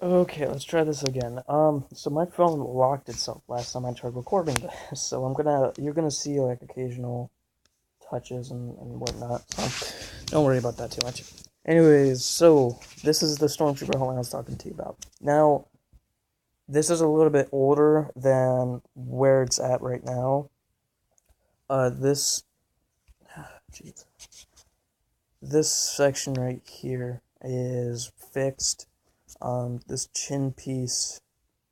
Okay, let's try this again. So my phone locked itself last time I tried recording this, so you're gonna see like occasional touches and whatnot, so don't worry about that too much. Anyways, so this is the stormtrooper helmet I was talking to you about. Now, this is a little bit older than where it's at right now. This, jeez, this section right here is fixed. This chin piece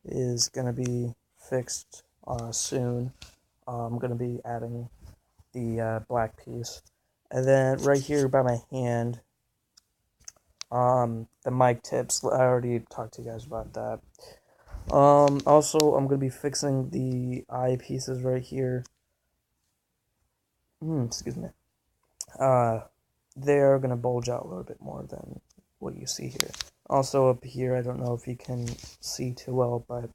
is going to be fixed soon. I'm going to be adding the black piece. And then right here by my hand, the mic tips, I already talked to you guys about that. Also, I'm going to be fixing the eye pieces right here. Excuse me. Uh, they're going to bulge out a little bit more than what you see here. Also up here, I don't know if you can see too well, but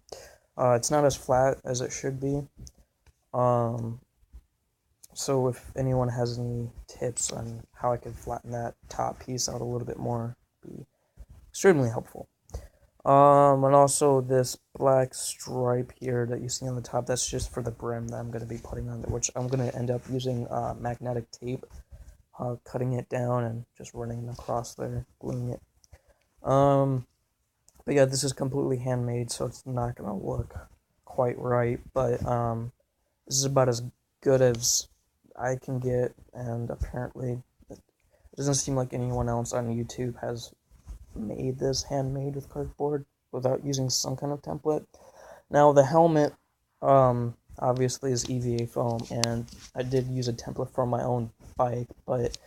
it's not as flat as it should be. So if anyone has any tips on how I can flatten that top piece out a little bit more, be extremely helpful. And also this black stripe here that you see on the top, that's just for the brim that I'm going to be putting on there, which I'm going to end up using magnetic tape, cutting it down and just running it across there, gluing it. But yeah, this is completely handmade, so it's not going to look quite right, but this is about as good as I can get, and apparently it doesn't seem like anyone else on YouTube has made this handmade with cardboard without using some kind of template. Now the helmet obviously is EVA foam, and I did use a template for my own bike, but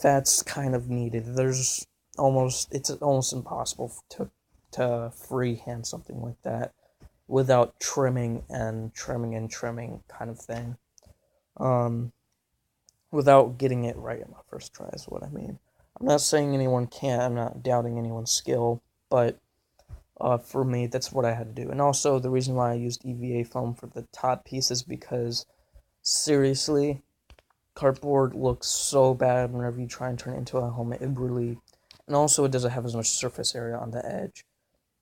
that's kind of needed. It's almost impossible to freehand something like that without trimming and trimming and trimming kind of thing. Without getting it right on my first try is what I mean. I'm not saying anyone can't, I'm not doubting anyone's skill, but for me, that's what I had to do. And also, the reason why I used EVA foam for the top piece is because, seriously, cardboard looks so bad whenever you try and turn it into a helmet. And also it doesn't have as much surface area on the edge.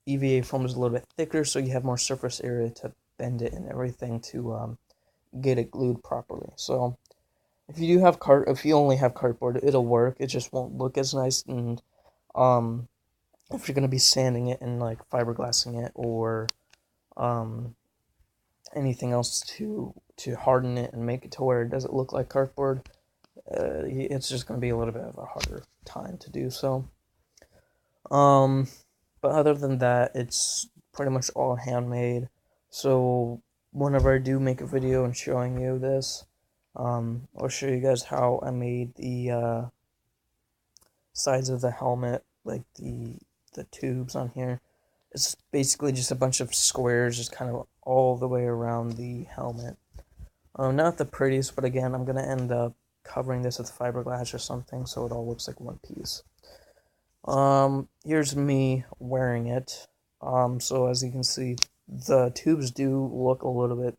EVA foam is a little bit thicker, so you have more surface area to bend it and everything to get it glued properly. So if you only have cardboard, it'll work. It just won't look as nice. And if you're gonna be sanding it and like fiberglassing it or um, anything else to harden it and make it to where it doesn't look like cardboard, it's just gonna be a little bit of a harder time to do so. But other than that, it's pretty much all handmade. So whenever I do make a video and showing you this, I'll show you guys how I made the sides of the helmet, like the tubes on here. It's basically just a bunch of squares, just kind of all the way around the helmet. Not the prettiest, but again, I'm gonna end up covering this with fiberglass or something, so it all looks like one piece. Here's me wearing it. So as you can see, the tubes do look a little bit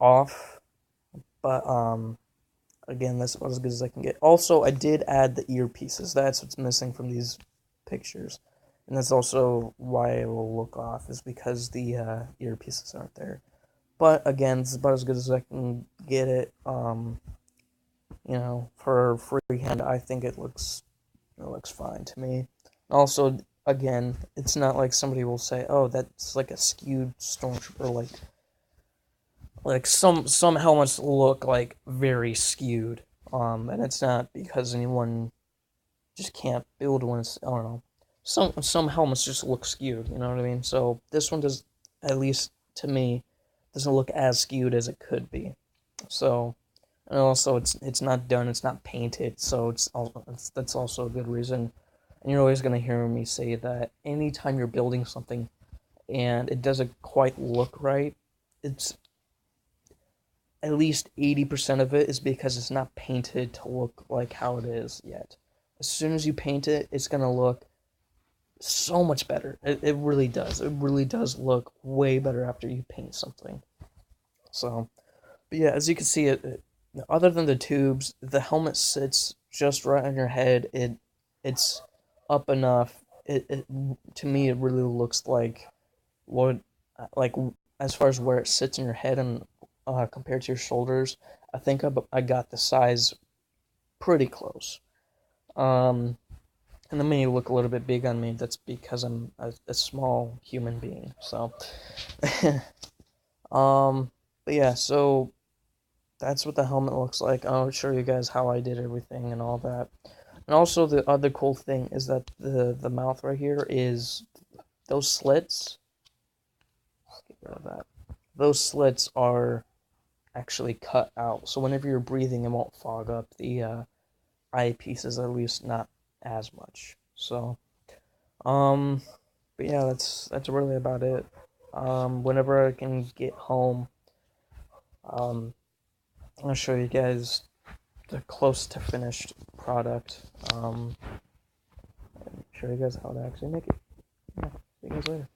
off, but again, that's about as good as I can get. Also, I did add the earpieces. That's what's missing from these pictures, and that's also why it will look off, is because the earpieces aren't there. But again, it's about as good as I can get it. For freehand, I think it looks fine to me. Also, again, it's not like somebody will say, "Oh, that's like a skewed stormtrooper." Like some helmets look like very skewed. And it's not because anyone just can't build one. I don't know. Some helmets just look skewed. You know what I mean? So this one does, at least to me, doesn't look as skewed as it could be. So. And also, it's not done. It's not painted, so that's also a good reason. And you're always gonna hear me say that anytime you're building something and it doesn't quite look right, it's at least 80% of it is because it's not painted to look like how it is yet. As soon as you paint it, it's gonna look so much better. It really does. It really does look way better after you paint something. So, but yeah, as you can see, other than the tubes, the helmet sits just right on your head. It's up enough it to me it really looks like what like as far as where it sits in your head and compared to your shoulders, I think I got the size pretty close. Um, and the mini look a little bit big on me. That's because I'm a small human being. So, um, but yeah, so that's what the helmet looks like. I'll show you guys how I did everything and all that. And also the other cool thing is that the mouth right here is those slits. Let's get rid of that. Those slits are actually cut out, so whenever you're breathing, it won't fog up the eyepieces, at least not as much. So, um, but yeah, that's really about it. Whenever I can get home, um, I'll show you guys the close to finished product. And show you guys how to actually make it. Yeah, see you guys later.